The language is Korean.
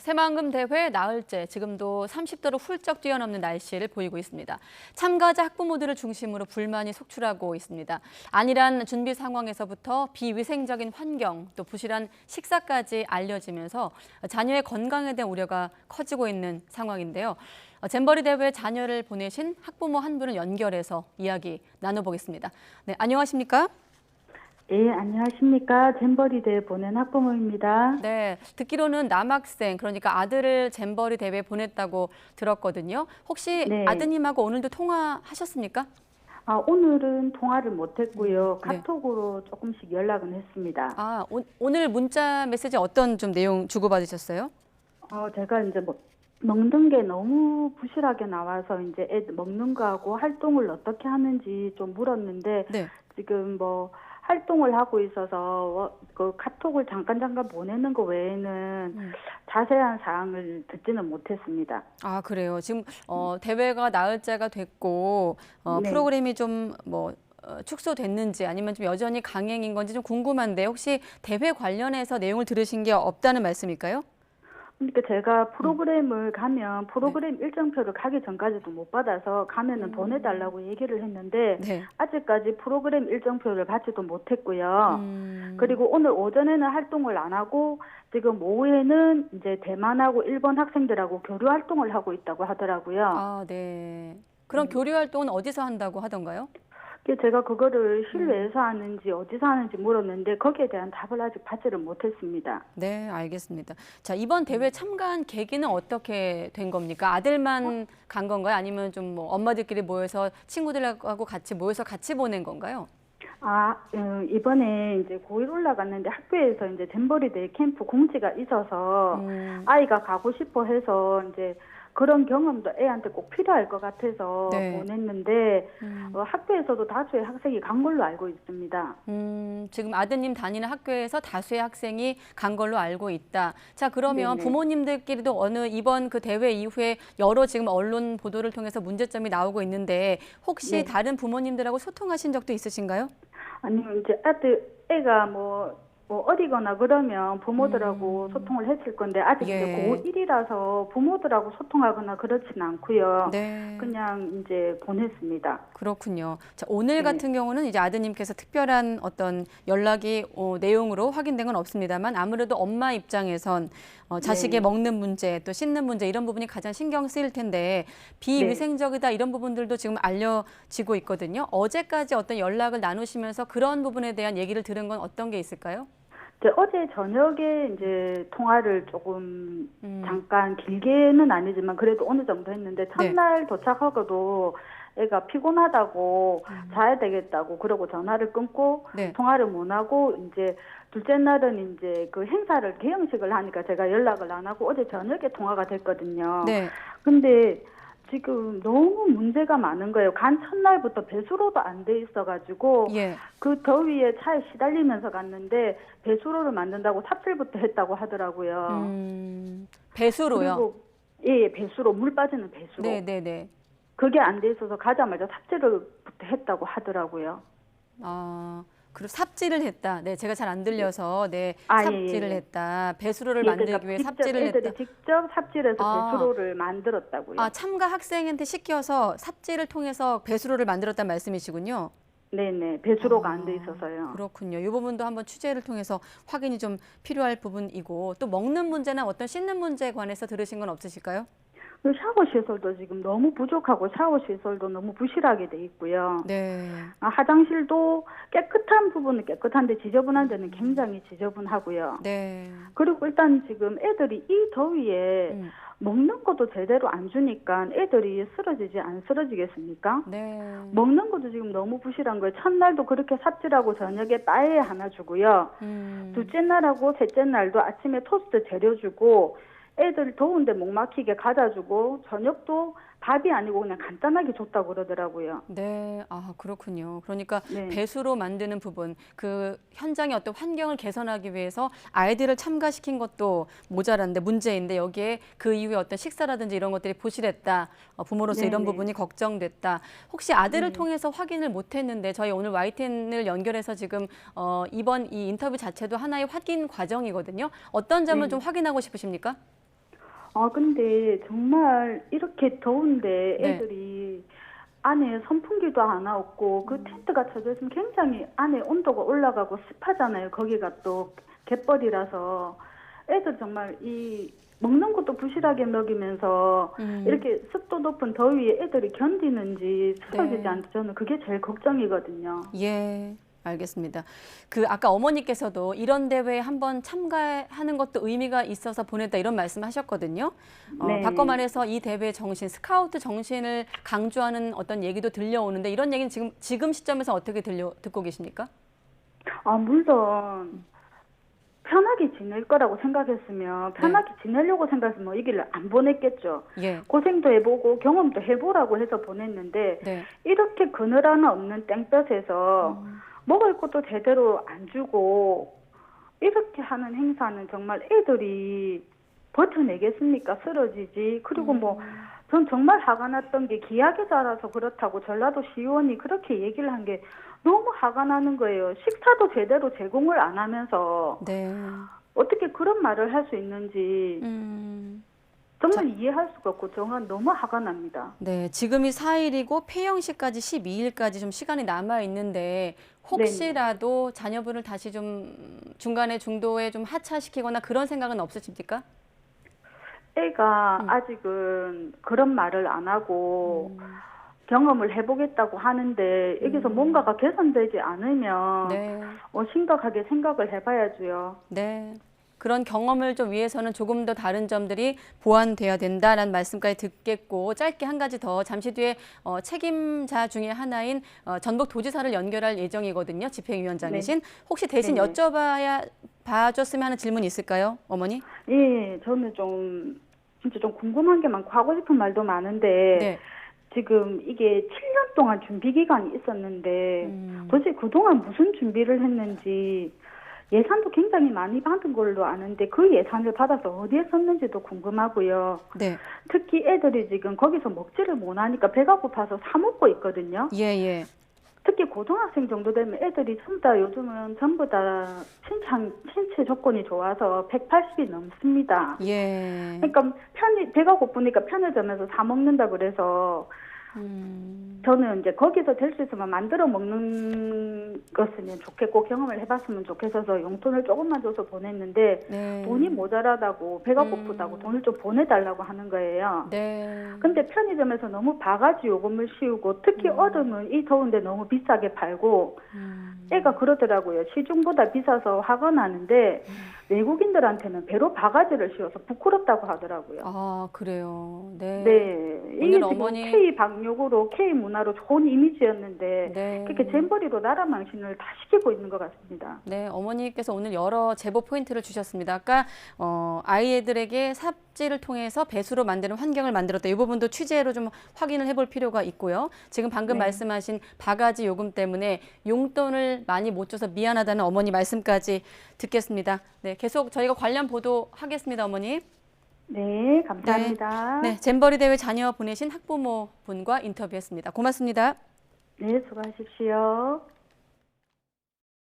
새만금 대회 나흘째 지금도 30도를 훌쩍 뛰어넘는 날씨를 보이고 있습니다. 참가자 학부모들을 중심으로 불만이 속출하고 있습니다. 안일한 준비 상황에서부터 비위생적인 환경, 또 부실한 식사까지 알려지면서 자녀의 건강에 대한 우려가 커지고 있는 상황인데요. 잼버리 대회에 자녀를 보내신 학부모 한 분을 연결해서 이야기 나눠보겠습니다. 네, 안녕하십니까? 예, 안녕하십니까. 잼버리 대회 보낸 학부모입니다. 네, 듣기로는 남학생, 그러니까 아들을 잼버리 대회에 보냈다고 들었거든요. 혹시 네. 아드님하고 오늘도 통화하셨습니까? 오늘은 통화를 못했고요. 네. 카톡으로 조금씩 연락은 했습니다. 오늘 문자 메시지 어떤 좀 내용 주고받으셨어요? 제가 이제 먹는 게 너무 부실하게 나와서 이제 애들 먹는 거하고 활동을 어떻게 하는지 좀 물었는데 네. 지금 활동을 하고 있어서 그 카톡을 잠깐 보내는 거 외에는 자세한 사항을 듣지는 못했습니다. 아, 그래요. 지금 대회가 나흘째가 됐고 네. 프로그램이 좀 축소됐는지 아니면 좀 여전히 강행인 건지 좀 궁금한데 혹시 대회 관련해서 내용을 들으신 게 없다는 말씀일까요? 그러니까 제가 프로그램을 가면 프로그램 일정표를 가기 전까지도 못 받아서 가면은 보내달라고 얘기를 했는데 네. 아직까지 프로그램 일정표를 받지도 못했고요. 그리고 오늘 오전에는 활동을 안 하고 지금 오후에는 이제 대만하고 일본 학생들하고 교류 활동을 하고 있다고 하더라고요. 아, 네. 그럼 교류 활동은 어디서 한다고 하던가요? 제가 그거를 실내에서 하는지 어디서 하는지 물었는데 거기에 대한 답을 아직 받지를 못했습니다. 네, 알겠습니다. 자, 이번 대회 참가한 계기는 어떻게 된 겁니까? 아들만 간 건가요? 아니면 좀 엄마들끼리 모여서 친구들하고 같이 모여서 같이 보낸 건가요? 이번에 이제 고1 올라갔는데 학교에서 이제 잼버리 대회 캠프 공지가 있어서 아이가 가고 싶어 해서 이제 그런 경험도 애한테 꼭 필요할 것 같아서 네. 보냈는데 학교에서도 다수의 학생이 간 걸로 알고 있습니다. 지금 아드님 다니는 학교에서 다수의 학생이 간 걸로 알고 있다. 자, 그러면 네네. 부모님들끼리도 이번 그 대회 이후에 여러 지금 언론 보도를 통해서 문제점이 나오고 있는데 혹시 네. 다른 부모님들하고 소통하신 적도 있으신가요? 아니면 이제 애가 어리거나 그러면 부모들하고 소통을 했을 건데 아직 예. 이제 고1이라서 부모들하고 소통하거나 그렇진 않고요. 네. 그냥 이제 보냈습니다. 그렇군요. 자, 오늘 네. 같은 경우는 이제 아드님께서 특별한 어떤 연락이 내용으로 확인된 건 없습니다만 아무래도 엄마 입장에선 자식의 네. 먹는 문제 또 씻는 문제 이런 부분이 가장 신경 쓰일 텐데 비위생적이다 이런 부분들도 지금 알려지고 있거든요. 어제까지 어떤 연락을 나누시면서 그런 부분에 대한 얘기를 들은 건 어떤 게 있을까요? 어제 저녁에 이제 통화를 조금 잠깐 길게는 아니지만 그래도 어느 정도 했는데 첫날 도착하고도 애가 피곤하다고 자야 되겠다고 그러고 전화를 끊고 네. 통화를 못 하고 이제 둘째 날은 이제 그 행사를 개영식을 하니까 제가 연락을 안 하고 어제 저녁에 통화가 됐거든요. 네. 근데 지금 너무 문제가 많은 거예요. 간 첫날부터 배수로도 안 돼 있어가지고 예. 그 더위에 차에 시달리면서 갔는데 배수로를 만든다고 삽질부터 했다고 하더라고요. 배수로요? 그리고 예, 배수로 물 빠지는 배수로. 네네네. 그게 안 돼 있어서 가자마자 삽질부터 했다고 하더라고요. 그리고 삽질을 했다. 네, 제가 잘 안 들려서 네, 예. 삽질을 했다. 배수로를 만들기 위해 삽질을 애들이 했다. 직접 삽질해서 배수로를 만들었다고요. 참가 학생한테 시켜서 삽질을 통해서 배수로를 만들었다는 말씀이시군요. 네네, 배수로가 안 돼 있어서요. 그렇군요. 이 부분도 한번 취재를 통해서 확인이 좀 필요할 부분이고 또 먹는 문제나 어떤 씻는 문제에 관해서 들으신 건 없으실까요? 샤워 시설도 지금 너무 부족하고 샤워 시설도 너무 부실하게 돼 있고요. 네. 화장실도 깨끗한 부분은 깨끗한데 지저분한 데는 굉장히 지저분하고요. 네. 그리고 일단 지금 애들이 이 더위에 먹는 것도 제대로 안 주니까 애들이 쓰러지지 안 쓰러지겠습니까? 네. 먹는 것도 지금 너무 부실한 거예요. 첫날도 그렇게 삽질하고 저녁에 빠에 하나 주고요. 둘째 날하고 셋째 날도 아침에 토스트 재료 주고 애들 더운데 목 막히게 가다 주고 저녁도 밥이 아니고 그냥 간단하게 줬다고 그러더라고요. 네, 그렇군요. 그러니까 네. 배수로 만드는 부분, 그 현장의 어떤 환경을 개선하기 위해서 아이들을 참가시킨 것도 모자란데 문제인데 여기에 그 이후에 어떤 식사라든지 이런 것들이 부실했다. 부모로서 이런 부분이 걱정됐다. 혹시 아들을 통해서 확인을 못했는데 저희 오늘 YTN을 연결해서 지금 이번 이 인터뷰 자체도 하나의 확인 과정이거든요. 어떤 점을 좀 확인하고 싶으십니까? 근데 정말 이렇게 더운데 네. 애들이 안에 선풍기도 하나 없고 그 텐트가 쳐져 있으면 굉장히 안에 온도가 올라가고 습하잖아요. 거기가 또 갯벌이라서 애들 정말 이 먹는 것도 부실하게 먹이면서 이렇게 습도 높은 더위에 애들이 견디는지 쓰러지지 네. 않는지 저는 그게 제일 걱정이거든요. 예, 알겠습니다. 그 아까 어머니께서도 이런 대회에 한번 참가하는 것도 의미가 있어서 보냈다 이런 말씀하셨거든요. 네. 바꿔 말해서 이 대회 정신, 스카우트 정신을 강조하는 어떤 얘기도 들려오는데 이런 얘기는 지금 시점에서 어떻게 듣고 계십니까? 물론 편하게 지낼 거라고 생각했으면 편하게 지내려고 생각했으면 이 길을 안 보냈겠죠. 예, 고생도 해보고 경험도 해보라고 해서 보냈는데 네, 이렇게 그늘 하나 없는 땡볕에서 먹을 것도 제대로 안 주고 이렇게 하는 행사는 정말 애들이 버텨내겠습니까? 쓰러지지. 그리고 전 정말 화가 났던 게 기하게 자라서 그렇다고 전라도 시의원이 그렇게 얘기를 한 게 너무 화가 나는 거예요. 식사도 제대로 제공을 안 하면서 네. 어떻게 그런 말을 할 수 있는지 정말 이해할 수가 없고 정말 너무 화가 납니다. 네, 지금이 4일이고 폐영식까지 12일까지 좀 시간이 남아 있는데 혹시라도 자녀분을 다시 좀 중간에 중도에 좀 하차시키거나 그런 생각은 없으십니까? 애가 아직은 그런 말을 안 하고 경험을 해보겠다고 하는데 여기서 뭔가가 개선되지 않으면 네, 심각하게 생각을 해봐야죠. 네. 그런 경험을 좀 위해서는 조금 더 다른 점들이 보완돼야 된다라는 말씀까지 듣겠고 짧게 한 가지 더 잠시 뒤에 책임자 중에 하나인 전북도지사를 연결할 예정이거든요. 집행위원장이신. 혹시 대신 네네. 봐줬으면 하는 질문 있을까요, 어머니? 예, 저는 진짜 좀 궁금한 게 많고 하고 싶은 말도 많은데 네. 지금 이게 7년 동안 준비 기간이 있었는데 도대체 그동안 무슨 준비를 했는지 예산도 굉장히 많이 받은 걸로 아는데 그 예산을 받아서 어디에 썼는지도 궁금하고요. 네. 특히 애들이 지금 거기서 먹지를 못하니까 배가 고파서 사 먹고 있거든요. 예, 예. 특히 고등학생 정도 되면 애들이 요즘은 전부 다 신체 조건이 좋아서 180이 넘습니다. 예. 그러니까 배가 고프니까 편의점에서 사 먹는다 그래서 저는 이제 거기서 될 수 있으면 만들어 먹는 것이면 좋겠고 경험을 해봤으면 좋겠어서 용돈을 조금만 줘서 보냈는데 네. 돈이 모자라다고 배가 고프다고 돈을 좀 보내달라고 하는 거예요. 네. 근데 편의점에서 너무 바가지 요금을 씌우고 특히 얼음은 이 더운데 너무 비싸게 팔고 애가 그러더라고요. 시중보다 비싸서 화가 나는데 외국인들한테는 배로 바가지를 씌워서 부끄럽다고 하더라고요. 아, 그래요. 네. 네. 이게 오늘 지금 어머니 K 방역으로 K 문화로 좋은 이미지였는데 네. 그렇게 잼버리로 나라 망신을 다 시키고 있는 것 같습니다. 네, 어머니께서 오늘 여러 제보 포인트를 주셨습니다. 아까 아이들에게 삽질을 통해서 배수로 만드는 환경을 만들었다. 이 부분도 취재로 좀 확인을 해볼 필요가 있고요. 지금 방금 말씀하신 바가지 요금 때문에 용돈을 많이 못 줘서 미안하다는 어머니 말씀까지 듣겠습니다. 네, 계속 저희가 관련 보도하겠습니다, 어머니. 네, 감사합니다. 네, 잼버리 대회 자녀 보내신 학부모 분과 인터뷰했습니다. 고맙습니다. 네, 수고하십시오.